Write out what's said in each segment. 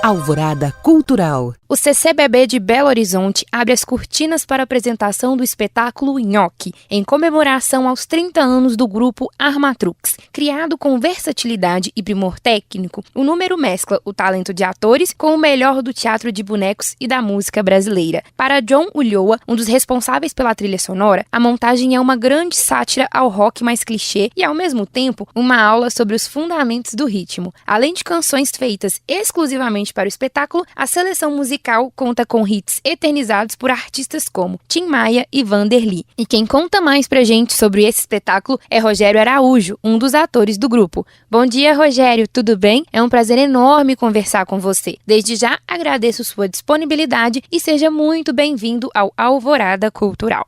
Alvorada Cultural. O CCBB de Belo Horizonte abre as cortinas para a apresentação do espetáculo Nhoque, em comemoração aos 30 anos do grupo Armatrux. Criado com versatilidade e primor técnico, o número mescla o talento de atores com o melhor do teatro de bonecos e da música brasileira. Para John Ulloa, um dos responsáveis pela trilha sonora, a montagem é uma grande sátira ao rock mais clichê e, ao mesmo tempo, uma aula sobre os fundamentos do ritmo. Além de canções feitas exclusivamente para o espetáculo, a seleção musical conta com hits eternizados por artistas como Tim Maia e Vanderly. E quem conta mais pra gente sobre esse espetáculo é Rogério Araújo, um dos atores do grupo. Bom dia, Rogério, tudo bem? É um prazer enorme conversar com você. Desde já agradeço sua disponibilidade e seja muito bem-vindo ao Alvorada Cultural.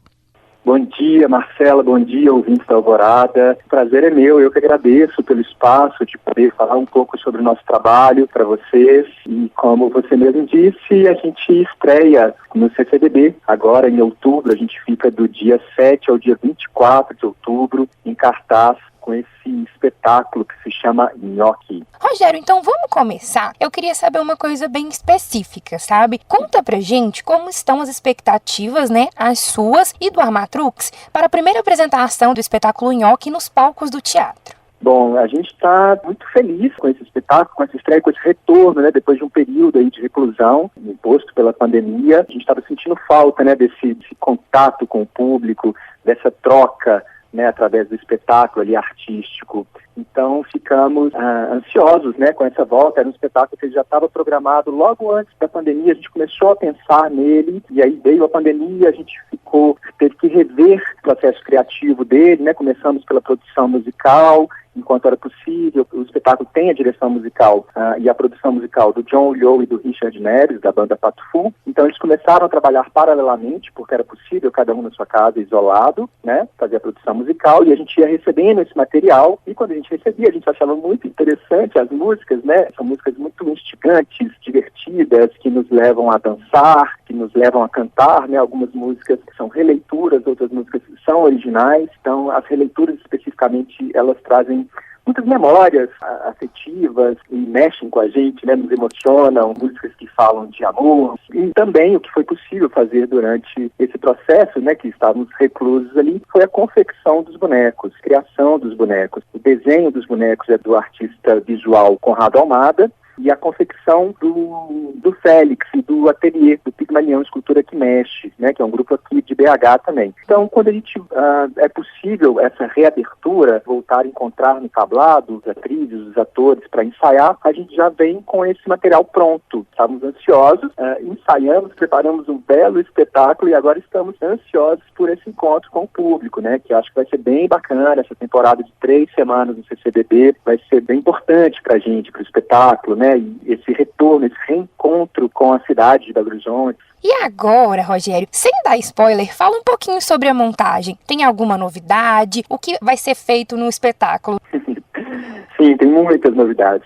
Bom dia, Marcela, bom dia, ouvintes da Alvorada. O prazer é meu, eu que agradeço pelo espaço de poder falar um pouco sobre o nosso trabalho para vocês. E como você mesmo disse, a gente estreia no CCBB agora em outubro. A gente fica do dia 7 ao dia 24 de outubro em cartaz com esse espetáculo que se chama Nhoque. Rogério, então vamos começar? Eu queria saber uma coisa bem específica, sabe? Conta pra gente como estão as expectativas, as suas e do Armatrux, para a primeira apresentação do espetáculo Nhoque nos palcos do teatro. Bom, a gente está muito feliz com esse espetáculo, com essa estreia, com esse retorno, depois de um período aí de reclusão imposto pela pandemia. A gente estava sentindo falta, desse contato com o público, dessa troca, através do espetáculo ali artístico. Então ficamos ansiosos com essa volta. Era um espetáculo que já estava programado logo antes da pandemia. A gente começou a pensar nele e aí veio a pandemia, a gente teve que rever o processo criativo dele, Começamos pela produção musical, enquanto era possível. O espetáculo tem a direção musical e a produção musical do John Ulloa e do Richard Neres, da banda Pato Fu. Então eles começaram a trabalhar paralelamente, porque era possível, cada um na sua casa, isolado, fazer a produção musical, e a gente ia recebendo esse material, e quando a gente recebia, a gente achava muito interessante as músicas, São músicas muito instigantes, divertidas, que nos levam a dançar, que nos levam a cantar, Algumas músicas que são releituras, outras músicas que são originais. Então, as releituras especificamente, elas trazem muitas memórias afetivas e mexem com a gente, nos emocionam, músicas que falam de amor. E também o que foi possível fazer durante esse processo, que estávamos reclusos ali, foi a confecção dos bonecos, criação dos bonecos. O desenho dos bonecos é do artista visual Conrado Almada, e a confecção do Félix e do ateliê do Pigmalião Escultura que Mexe, que é um grupo aqui de BH também. Então, quando a gente é possível essa reabertura, voltar a encontrar no tablado os atrizes, os atores para ensaiar, a gente já vem com esse material pronto. Estávamos ansiosos, ensaiamos, preparamos um belo espetáculo e agora estamos ansiosos por esse encontro com o público, que eu acho que vai ser bem bacana. Essa temporada de 3 semanas no CCBB vai ser bem importante para a gente, para o espetáculo, e esse retorno, esse reencontro com a cidade de Belo Horizonte. E agora, Rogério, sem dar spoiler, fala um pouquinho sobre a montagem. Tem alguma novidade? O que vai ser feito no espetáculo? Sim, tem muitas novidades.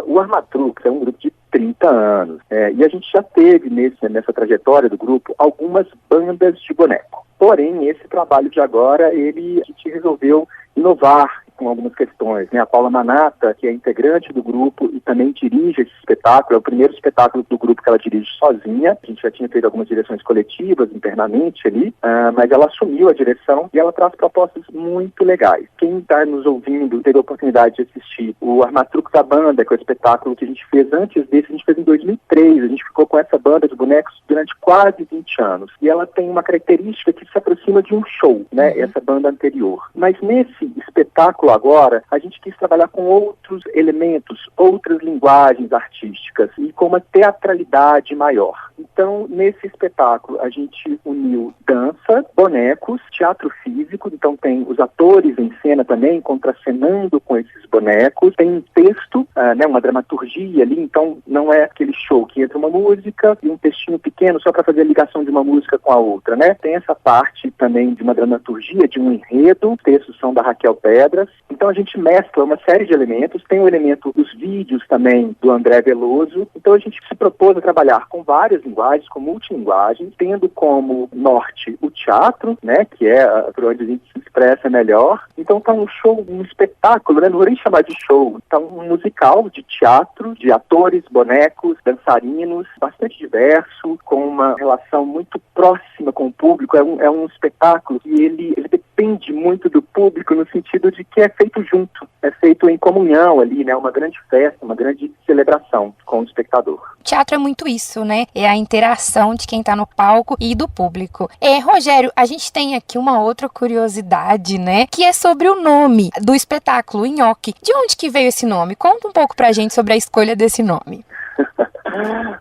O Armatrux é um grupo de 30 anos, e a gente já teve nessa trajetória do grupo algumas bandas de boneco. Porém, esse trabalho de agora, a gente resolveu inovar com algumas questões, A Paula Manata, que é integrante do grupo e também dirige esse espetáculo, é o primeiro espetáculo do grupo que ela dirige sozinha. A gente já tinha feito algumas direções coletivas internamente ali, mas ela assumiu a direção e ela traz propostas muito legais. Quem está nos ouvindo teve a oportunidade de assistir o Armatrux da Banda, que é o espetáculo que a gente fez antes desse, a gente fez em 2003, a gente ficou com essa banda de bonecos durante quase 20 anos. E ela tem uma característica que se aproxima de um show, essa banda anterior. Mas nesse espetáculo agora, a gente quis trabalhar com outros elementos, outras linguagens artísticas e com uma teatralidade maior. Então, nesse espetáculo, a gente uniu dança, bonecos, teatro físico, então tem os atores em cena também, contracenando com esses bonecos, tem um texto, uma dramaturgia ali, então não é aquele show que entra uma música e um textinho pequeno só para fazer a ligação de uma música com a outra, Tem essa parte também de uma dramaturgia, de um enredo, os textos são da Raquel pedras. Então a gente mescla uma série de elementos, tem o elemento dos vídeos também do André Veloso. Então a gente se propôs a trabalhar com várias linguagens, com multilinguagens, tendo como norte o teatro, né, que é por onde a gente se expressa melhor. Então tá um show, um espetáculo, né, não vou nem chamar de show, tá um musical de teatro, de atores, bonecos, dançarinos, bastante diverso, com uma relação muito próxima com o público. É um espetáculo que ele depende muito do público no sentido de que é feito junto, é feito em comunhão ali, né, uma grande festa, uma grande celebração com o espectador. Teatro é muito isso, né? É a interação de quem está no palco e do público. Rogério, a gente tem aqui uma outra curiosidade, né? Que é sobre o nome do espetáculo, Nhoque. De onde que veio esse nome? Conta um pouco pra gente sobre a escolha desse nome.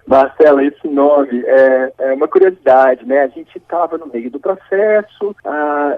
Marcela, esse nome é uma curiosidade, né? A gente estava no meio do processo,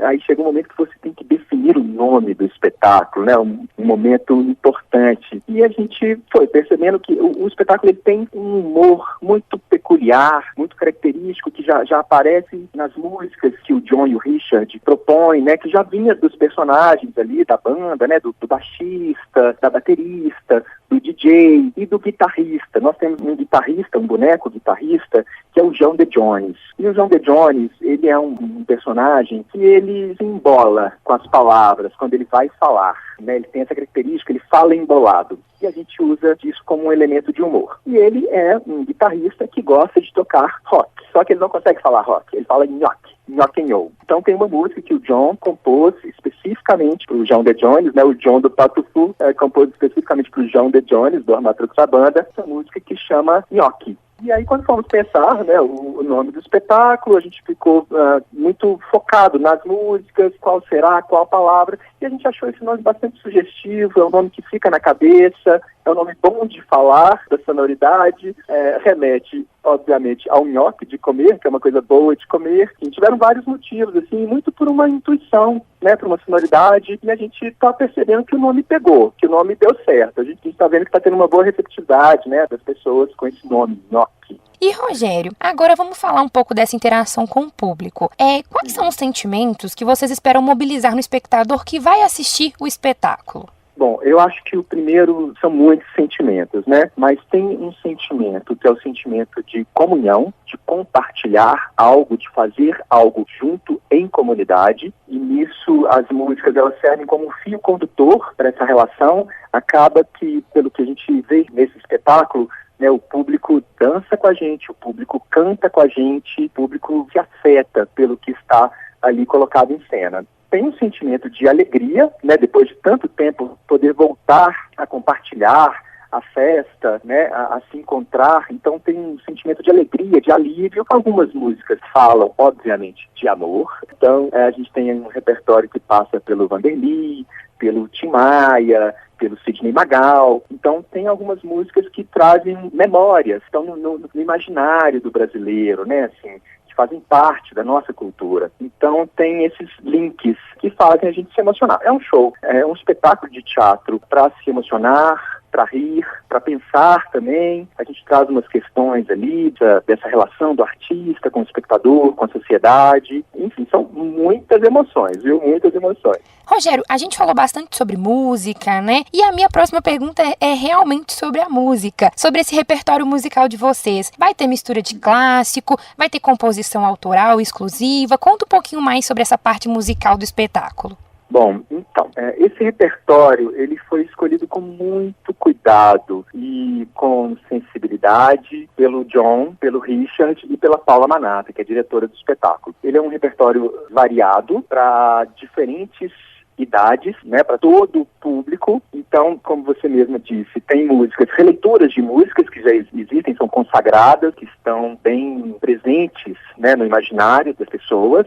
aí chega um momento que você tem que definir o nome do espetáculo, né? Um momento importante. E a gente foi percebendo que o espetáculo ele tem um humor muito peculiar, muito característico, que já aparece nas músicas que o John e o Richard propõem, né? Que já vinha dos personagens ali da banda, né? Do baixista, da baterista, do DJ e do guitarrista. Nós temos um guitarrista, um boneco guitarrista, que é o João de Jones. E o João de Jones, ele é um personagem que ele se embola com as palavras quando ele vai falar, né? Ele tem essa característica, ele fala embolado. E a gente usa isso como um elemento de humor. E ele é um guitarrista que gosta de tocar rock. Só que ele não consegue falar rock, ele fala nhoque. Nhoquenhou. Então tem uma música que o John compôs especificamente para o João de Jones, né? O John do Patufu compôs especificamente para o João de Jones, do Armatrux da banda, essa música que chama Nhoque. E aí, quando fomos pensar, né, o nome do espetáculo, a gente ficou muito focado nas músicas, qual será, qual palavra, e a gente achou esse nome bastante sugestivo, é um nome que fica na cabeça, é um nome bom de falar, da sonoridade, remete, obviamente, ao nhoque de comer, que é uma coisa boa de comer. E tiveram vários motivos, assim, muito por uma intuição, né, por uma sonoridade, e a gente está percebendo que o nome pegou, que o nome deu certo. A gente está vendo que está tendo uma boa receptividade, né, das pessoas com esse nome, nhoque. E, Rogério, agora vamos falar um pouco dessa interação com o público. Quais são os sentimentos que vocês esperam mobilizar no espectador que vai assistir o espetáculo? Bom, eu acho que o primeiro são muitos sentimentos, né? Mas tem um sentimento que é o sentimento de comunhão, de compartilhar algo, de fazer algo junto em comunidade. E nisso as músicas elas servem como um fio condutor para essa relação. Acaba que, pelo que a gente vê nesse espetáculo, né, o público dança com a gente, o público canta com a gente, o público se afeta pelo que está ali colocado em cena. Tem um sentimento de alegria, né, depois de tanto tempo poder voltar a compartilhar a festa, né, a se encontrar. Então tem um sentimento de alegria, de alívio. Algumas músicas falam, obviamente, de amor. Então a gente tem um repertório que passa pelo Vanderly, pelo Tim Maia, pelo Sidney Magal. Então tem algumas músicas que trazem memórias, estão no imaginário do brasileiro, né, assim, fazem parte da nossa cultura. Então tem esses links que fazem a gente se emocionar. É um show, é um espetáculo de teatro para se emocionar, para rir, para pensar também. A gente traz umas questões ali dessa relação do artista com o espectador, com a sociedade. Enfim, são muitas emoções, viu? Muitas emoções. Rogério, a gente falou bastante sobre música, né? E a minha próxima pergunta é realmente sobre a música, sobre esse repertório musical de vocês. Vai ter mistura de clássico? Vai ter composição autoral exclusiva? Conta um pouquinho mais sobre essa parte musical do espetáculo. Bom, então, esse repertório, ele foi escolhido com muito cuidado e com sensibilidade pelo John, pelo Richard e pela Paula Manata, que é a diretora do espetáculo. Ele é um repertório variado para diferentes idades, né, para todo o público. Então, como você mesma disse, tem músicas, releituras de músicas que já existem, são consagradas, que estão bem presentes, né, no imaginário das pessoas,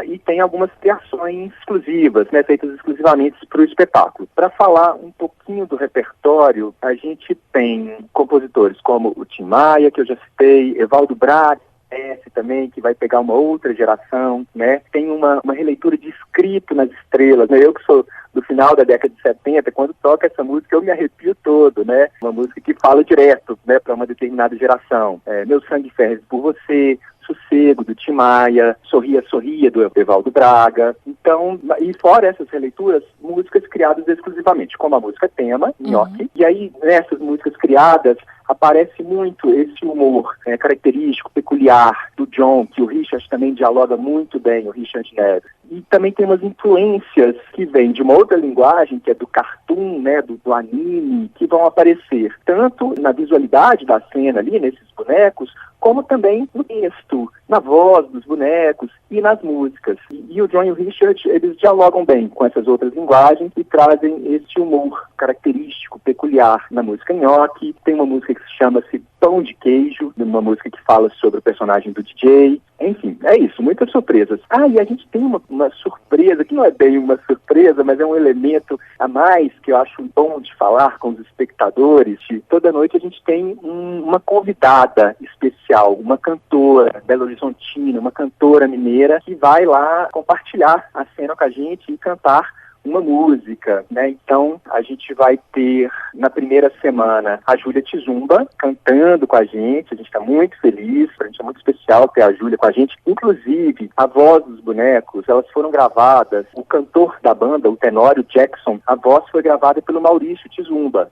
e tem algumas criações exclusivas, né, feitas exclusivamente para o espetáculo. Para falar um pouquinho do repertório, a gente tem compositores como o Tim Maia, que eu já citei, Evaldo Braga, também, que vai pegar uma outra geração, né? Tem uma releitura de Escrito nas Estrelas, né? Eu que sou do final da década de 70, quando toca essa música eu me arrepio todo, né? Uma música que fala direto, né, para uma determinada geração. Meu Sangue Ferve por Você, Sossego, do Tim Maia, Sorria, Sorria, do Evaldo Braga. Então, e fora essas releituras, músicas criadas exclusivamente, como a música tema, Nhoque. E aí, nessas músicas criadas, aparece muito esse humor característico, peculiar do John, que o Richard também dialoga muito bem, o Richard Neves. E também tem umas influências que vêm de uma outra linguagem, que é do cartoon, né, do anime, que vão aparecer tanto na visualidade da cena ali, nesses bonecos, como também no texto, na voz dos bonecos e nas músicas. E o John e o Richard, eles dialogam bem com essas outras linguagens e trazem esse humor característico, peculiar na música Nhoque. Tem uma música que chama-se Pão de Queijo, uma música que fala sobre o personagem do DJ. Enfim, é isso, muitas surpresas. E a gente tem uma surpresa, que não é bem uma surpresa, mas é um elemento a mais que eu acho bom de falar com os espectadores. Toda noite a gente tem uma convidada especial, uma cantora belo-horizontina, uma cantora mineira, que vai lá compartilhar a cena com a gente e cantar uma música, né? Então, a gente vai ter, na primeira semana, a Júlia Tizumba cantando com a gente está muito feliz, pra gente é muito especial ter a Júlia com a gente. Inclusive, a voz dos bonecos, elas foram gravadas, o cantor da banda, o Tenório Jackson, a voz foi gravada pelo Maurício Tizumba.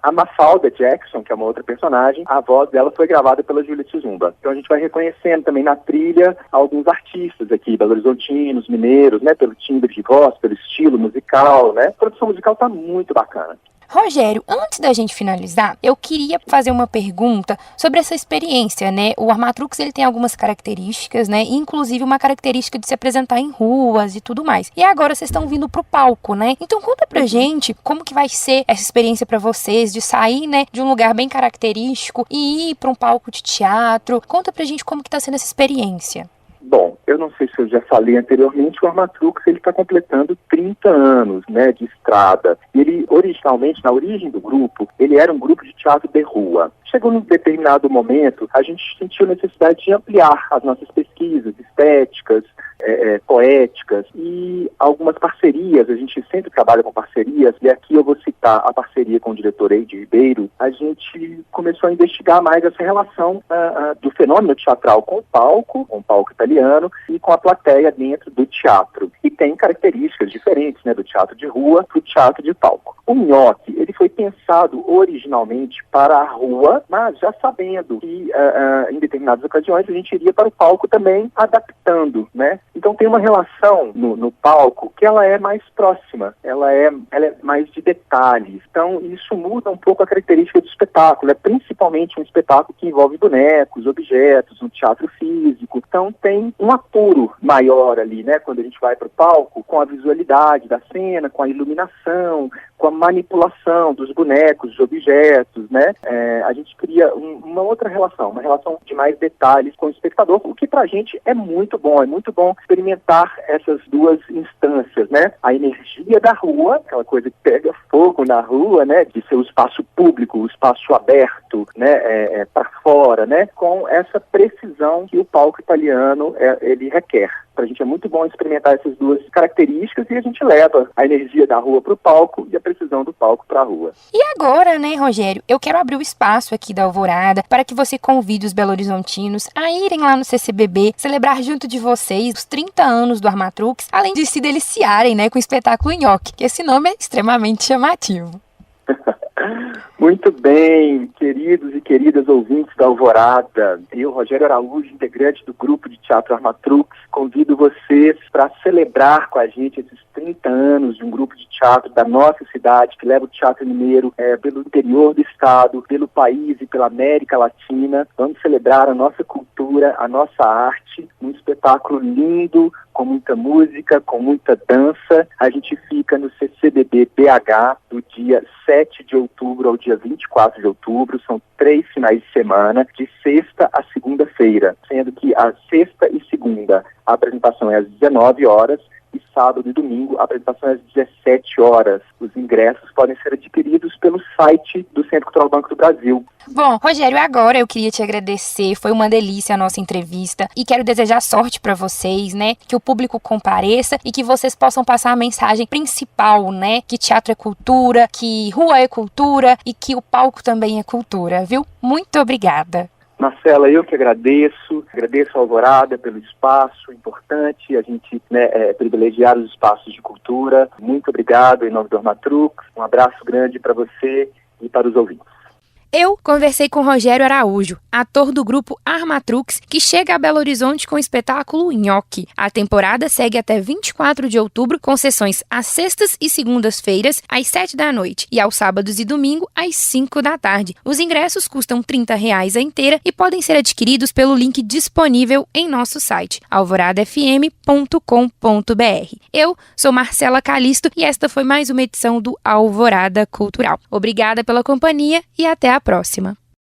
A Mafalda Jackson, que é uma outra personagem, a voz dela foi gravada pela Júlia Tizumba. Então, a gente vai reconhecendo também na trilha alguns artistas aqui, belo-horizontinos, mineiros, né? Pelo timbre de voz, pelo estilo musical, né? A produção musical tá muito bacana. Rogério, antes da gente finalizar, eu queria fazer uma pergunta sobre essa experiência, né? O Armatrux, ele tem algumas características, né? Inclusive uma característica de se apresentar em ruas e tudo mais. E agora vocês estão vindo pro palco, né? Então conta pra gente como que vai ser essa experiência pra vocês de sair, né, de um lugar bem característico e ir pra um palco de teatro. Conta pra gente como que tá sendo essa experiência. Bom, eu não sei se eu já falei anteriormente, o Armatrux, ele está completando 30 anos, né, de estrada. Ele, originalmente, na origem do grupo, ele era um grupo de teatro de rua. Chegou num determinado momento, a gente sentiu necessidade de ampliar as nossas pesquisas estéticas, poéticas e algumas parcerias. A gente sempre trabalha com parcerias, e aqui eu vou citar a parceria com o diretor Eide Ribeiro. A gente começou a investigar mais essa relação do fenômeno teatral com o palco italiano e com a plateia dentro do teatro. E tem características diferentes, né, do teatro de rua para o teatro de palco. O Nhoque, ele foi pensado originalmente para a rua, mas já sabendo que em determinadas ocasiões a gente iria para o palco também adaptando, né? Então tem uma relação no palco que ela é mais próxima, ela é mais de detalhes. Então isso muda um pouco a característica do espetáculo, é principalmente um espetáculo que envolve bonecos, objetos, um teatro físico. Então tem um apuro maior ali, né? Quando a gente vai para o palco, com a visualidade da cena, com a iluminação, com a manipulação dos bonecos, dos objetos, né? A gente cria uma outra relação, uma relação de mais detalhes com o espectador, o que pra gente é muito bom experimentar essas duas instâncias, né? A energia da rua, aquela coisa que pega fogo na rua, né? De ser o espaço público, o espaço aberto, né? Para fora, né? Com essa precisão que o palco italiano ele requer. Pra gente é muito bom experimentar essas duas características e a gente leva a energia da rua pro palco e a precisão do palco pra rua. E agora, né, Rogério, eu quero abrir o espaço aqui da Alvorada para que você convide os belo-horizontinos a irem lá no CCBB, celebrar junto de vocês os 30 anos do Armatrux, além de se deliciarem, né, com o espetáculo Nhoque, que esse nome é extremamente chamativo. Muito bem, queridos e queridas ouvintes da Alvorada. Eu, Rogério Araújo, integrante do grupo de teatro Armatrux, convido vocês para celebrar com a gente esses 30 anos de um grupo de teatro da nossa cidade, que leva o teatro mineiro pelo interior do estado, pelo país e pela América Latina. Vamos celebrar a nossa cultura, a nossa arte, um espetáculo lindo, com muita música, com muita dança. A gente fica no CCBB BH do dia 7 de outubro ao dia 24 de outubro. São 3 finais de semana, de sexta a segunda-feira, sendo que a sexta e segunda a apresentação é às 19 horas e sábado e domingo a apresentação é às 17 horas. Os ingressos podem ser adquiridos pelo site do Centro Cultural Banco do Brasil. Bom, Rogério, agora eu queria te agradecer, foi uma delícia a nossa entrevista e quero desejar sorte para vocês, né, que o público compareça e que vocês possam passar a mensagem principal, né, que teatro é cultura, que rua é cultura e que o palco também é cultura, viu? Muito obrigada. Marcela, eu que agradeço a Alvorada pelo espaço importante, a gente privilegiar os espaços de cultura. Muito obrigado em nome do Armatrux, um abraço grande para você e para os ouvintes. Eu conversei com Rogério Araújo, ator do grupo Armatrux, que chega a Belo Horizonte com o espetáculo Nhoque. A temporada segue até 24 de outubro, com sessões às sextas e segundas-feiras, às 7 da noite, e aos sábados e domingo, às 5 da tarde. Os ingressos custam R$30 a inteira e podem ser adquiridos pelo link disponível em nosso site, alvoradafm.com.br. Eu sou Marcela Calisto e esta foi mais uma edição do Alvorada Cultural. Obrigada pela companhia e até a próxima.